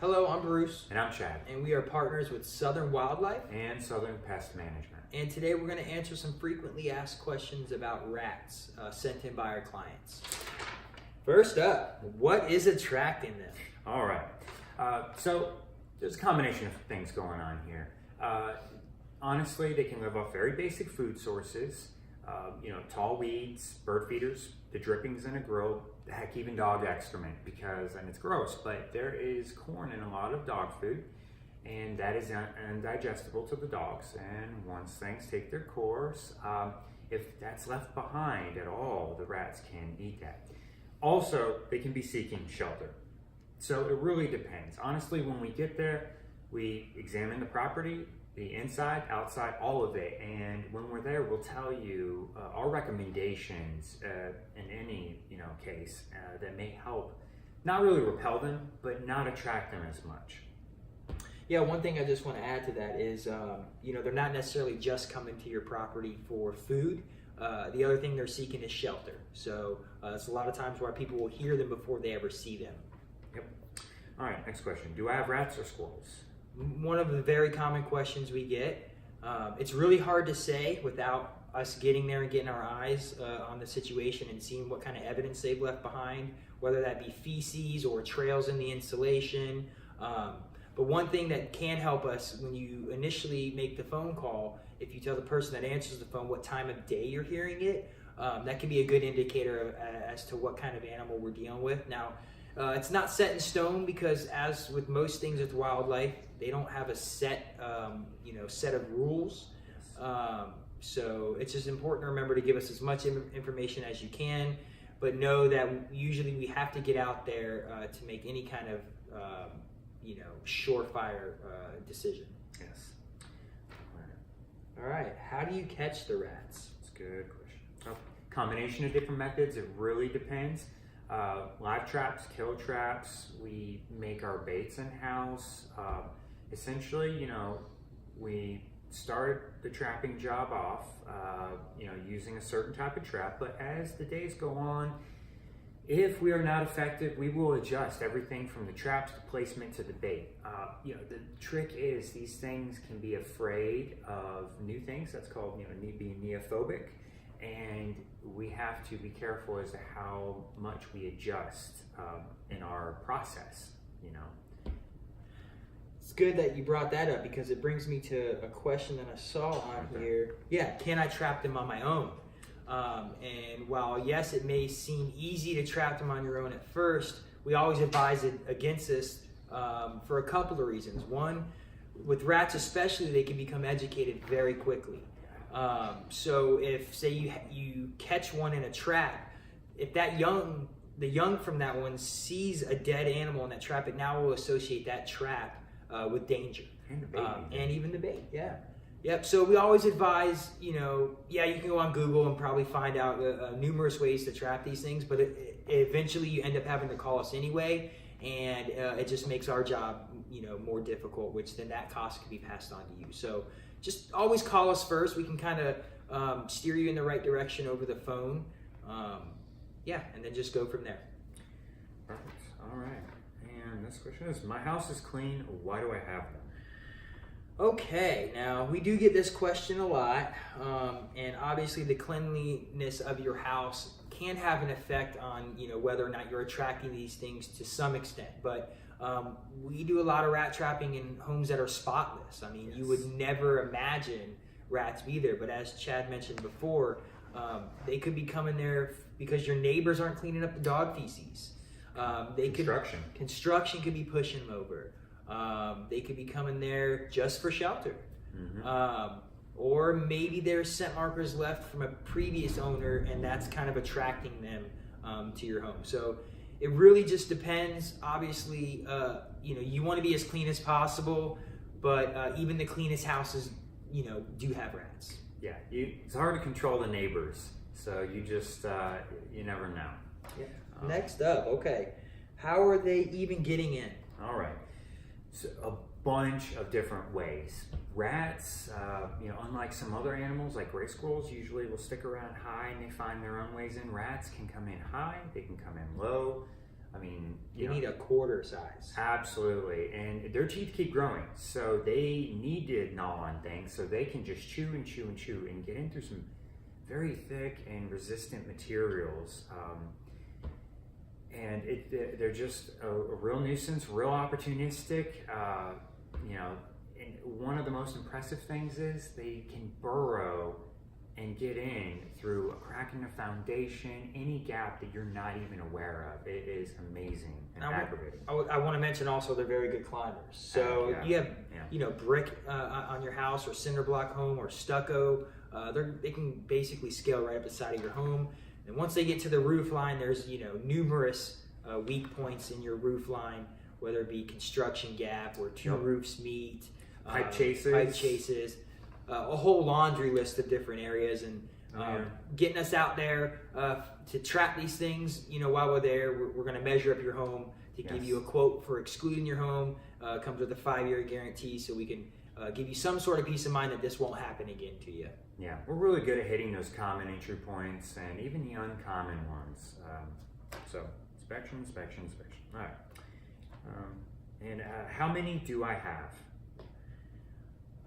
Hello, I'm Bruce. And I'm Chad. And we are partners with Southern Wildlife And Southern Pest Management. And today we're going to answer some frequently asked questions about rats sent in by our clients. First up, what is attracting them? All right. So there's a combination of things going on here. Honestly, they can live off very basic food sources. Tall weeds, bird feeders, the drippings in a grill, heck, even dog excrement, and it's gross, but there is corn in a lot of dog food, and that is indigestible to the dogs. And once things take their course, if that's left behind at all, the rats can eat that. Also, they can be seeking shelter. So it really depends. Honestly, when we get there, we examine the property, the inside, outside, all of it. And when we're there, we'll tell you our recommendations in any case that may help not really repel them, but not attract them as much. Yeah, one thing I just want to add to that is, they're not necessarily just coming to your property for food. The other thing they're seeking is shelter. So it's a lot of times where people will hear them before they ever see them. Yep. All right, next question. Do I have rats or squirrels? One of the very common questions we get. It's really hard to say without us getting there and getting our eyes on the situation and seeing what kind of evidence they've left behind, whether that be feces or trails in the insulation. But one thing that can help us when you initially make the phone call, if you tell the person that answers the phone what time of day you're hearing it, that can be a good indicator as to what kind of animal we're dealing with. Now, it's not set in stone because, as with most things with wildlife, they don't have a set of rules. So it's just important to remember to give us as much information as you can, but know that usually we have to get out there to make any kind of surefire decision. Yes. All right. How do you catch the rats? That's a good question. Combination of different methods. It really depends. Live traps, kill traps. We make our baits in-house. Essentially, we start the trapping job off, using a certain type of trap. But as the days go on, if we are not effective, we will adjust everything from the traps to placement to the bait. The trick is these things can be afraid of new things. That's called, being neophobic. And we have to be careful as to how much we adjust in our process, It's good that you brought that up because it brings me to a question that I saw on here. Yeah, can I trap them on my own? And while yes, it may seem easy to trap them on your own at first, we always advise it against this for a couple of reasons. One, with rats especially, they can become educated very quickly. So if, say, you catch one in a trap, if the young from that one sees a dead animal in that trap, it now will associate that trap with danger. And the bait. And even the bait, yeah. Yep, so we always advise, you can go on Google and probably find out numerous ways to trap these things, but eventually you end up having to call us anyway, and it just makes our job, more difficult, which then that cost can be passed on to you. So just always call us first. We can kind of steer you in the right direction over the phone. And then just go from there. Perfect. All right. And this question is, my house is clean. Why do I have them? Okay, now we do get this question a lot, and obviously the cleanliness of your house can have an effect on whether or not you're attracting these things to some extent. But we do a lot of rat trapping in homes that are spotless. I mean, yes. You would never imagine rats be there, but as Chad mentioned before, they could be coming there because your neighbors aren't cleaning up the dog feces. Construction could be pushing them over. They could be coming there just for shelter. Mm-hmm. Or maybe there's scent markers left from a previous owner, and that's kind of attracting them to your home. So it really just depends. Obviously, you want to be as clean as possible, but even the cleanest houses, do have rats. Yeah, it's hard to control the neighbors, so you just, you never know. Yeah. Next up, okay. How are they even getting in? All right. So a bunch of different ways. Rats, unlike some other animals like gray squirrels, usually will stick around high and they find their own ways in. Rats can come in high, they can come in low. I mean, you need a quarter size. Absolutely, and their teeth keep growing, so they need to gnaw on things so they can just chew and chew and chew and get into some very thick and resistant materials. And they're just a real nuisance, real opportunistic. And one of the most impressive things is they can burrow and get in through a crack in the foundation, any gap that you're not even aware of. It is amazing and aggravating. I want to mention also they're very good climbers. So you have brick on your house or cinder block home or stucco. They can basically scale right up the side of your home. And once they get to the roof line, there's numerous weak points in your roof line, whether it be construction gap where two roofs meet, pipe chases, a whole laundry list of different areas, and getting us out there to trap these things. While we're there, we're going to measure up your home to give you a quote for excluding your home. Comes with a 5-year guarantee, so we can give you some sort of peace of mind that this won't happen again to you. Yeah, we're really good at hitting those common entry points and even the uncommon ones. So inspection. All right. And how many do I have?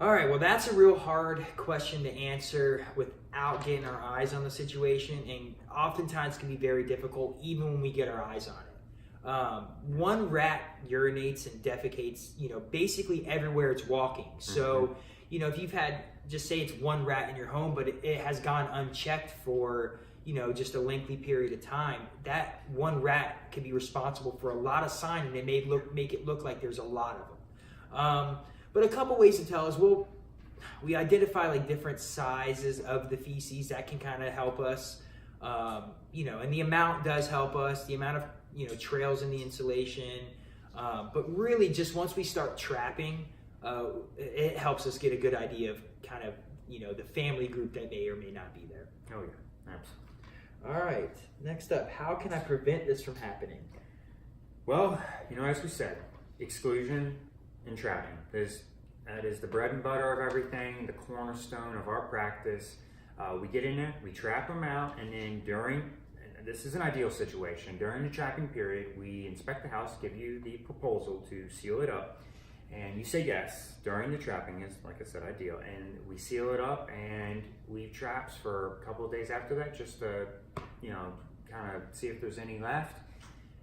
All right, well, that's a real hard question to answer without getting our eyes on the situation, and oftentimes can be very difficult even when we get our eyes on it. One rat urinates and defecates, basically everywhere it's walking. So, if you've had, just say it's one rat in your home, but it has gone unchecked for, just a lengthy period of time, that one rat could be responsible for a lot of sign, and it may make it look like there's a lot of them. But a couple ways to tell is, we identify like different sizes of the feces that can kind of help us, and the amount does help us, the amount of, trails in the insulation. But really just once we start trapping, it helps us get a good idea of kind of, the family group that may or may not be there. Oh yeah, absolutely. All right, next up, how can I prevent this from happening? Well, as we said, exclusion and trapping. That is the bread and butter of everything, the cornerstone of our practice. We get in there, we trap them out, and then this is an ideal situation, during the trapping period, we inspect the house, give you the proposal to seal it up, and you say yes. During the trapping is, like I said, ideal, and we seal it up and we leave traps for a couple of days after that, just to, kind of see if there's any left.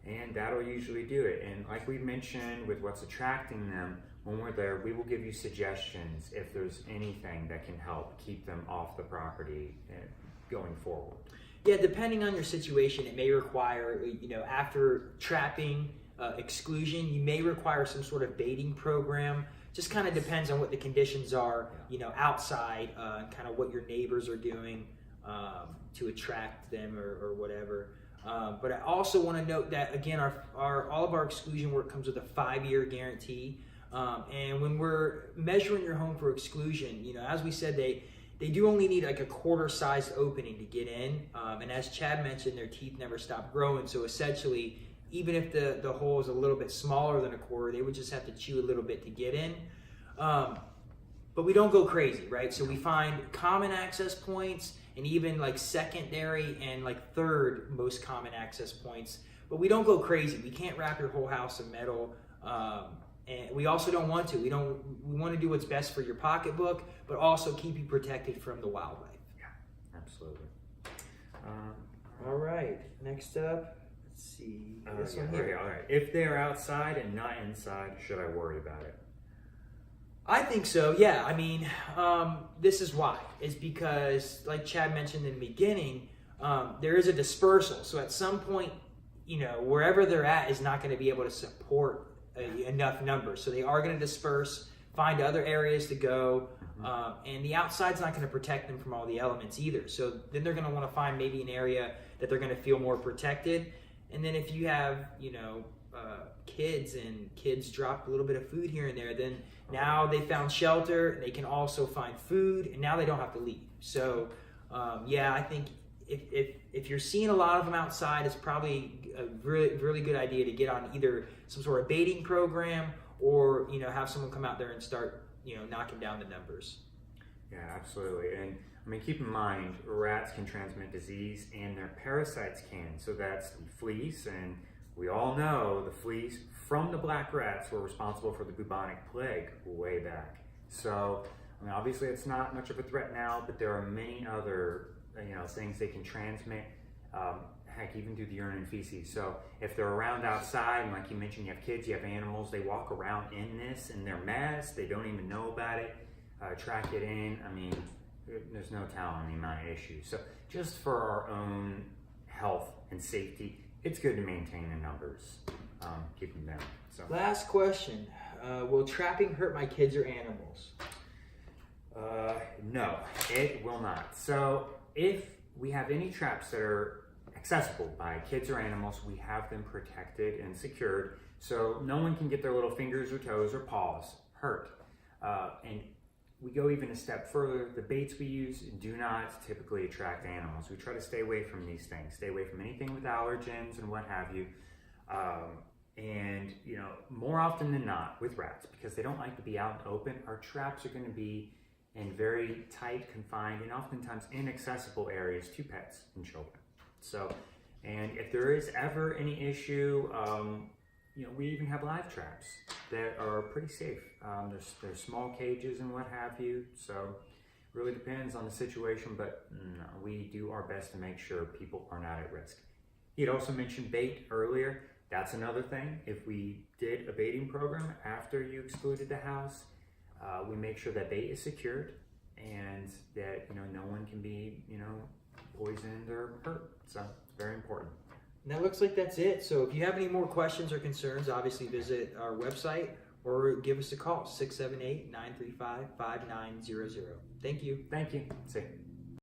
And that'll usually do it. And like we mentioned with what's attracting them, when we're there, we will give you suggestions if there's anything that can help keep them off the property going forward. Yeah, depending on your situation, it may require, after trapping, exclusion, you may require some sort of baiting program. Just kind of depends on what the conditions are, outside, and kind of what your neighbors are doing to attract them or whatever. But I also want to note that, again, all of our exclusion work comes with a 5-year guarantee. And when we're measuring your home for exclusion, as we said, they do only need like a quarter-sized opening to get in. And as Chad mentioned, their teeth never stop growing. So essentially, even if the hole is a little bit smaller than a quarter, they would just have to chew a little bit to get in. But we don't go crazy, right? So we find common access points and even like secondary and like third most common access points. But we don't go crazy. We can't wrap your whole house in metal. And we also don't want to. We want to do what's best for your pocketbook, but also keep you protected from the wildlife. Yeah, absolutely. All right, next up, let's see. This one here. Okay, all right. If they're outside and not inside, should I worry about it? I think so, yeah. I mean, this is why. It's because, like Chad mentioned in the beginning, there is a dispersal. So at some point, wherever they're at is not going to be able to support enough numbers. So they are going to disperse, find other areas to go, and the outside's not going to protect them from all the elements either. So then they're going to want to find maybe an area that they're going to feel more protected. And then if you have, kids and kids drop a little bit of food here and there, then now they found shelter and they can also find food, and now they don't have to leave. So I think if you're seeing a lot of them outside, it's probably a really, really good idea to get on either some sort of baiting program or, have someone come out there and start, knocking down the numbers. Yeah, absolutely. And I mean, keep in mind, rats can transmit disease and their parasites can. So that's the fleas and We all know the fleas from the black rats were responsible for the bubonic plague way back. So, I mean, obviously it's not much of a threat now, but there are many other, things they can transmit, heck, even through the urine and feces. So if they're around outside, and like you mentioned, you have kids, you have animals, they walk around in this, in their mess, they don't even know about it, track it in, I mean, there's no telling the amount of issues. So just for our own health and safety, it's good to maintain the numbers, keep them down. So. Last question, will trapping hurt my kids or animals? No, it will not. So if we have any traps that are accessible by kids or animals, we have them protected and secured so no one can get their little fingers or toes or paws hurt. And we go even a step further. The baits we use do not typically attract animals. We try to stay away from these things, stay away from anything with allergens and what have you. And more often than not with rats, because they don't like to be out in the open, our traps are going to be in very tight, confined, and oftentimes inaccessible areas to pets and children. So, and if there is ever any issue, we even have live traps that are pretty safe. There's small cages and what have you. So, really depends on the situation, but we do our best to make sure people are not at risk. He'd also mentioned bait earlier. That's another thing. If we did a baiting program after you excluded the house, we make sure that bait is secured and that no one can be poisoned or hurt. So it's very important. And that looks like that's it. So if you have any more questions or concerns, obviously visit our website or give us a call, 678-935-5900. Thank you. Thank you. See you.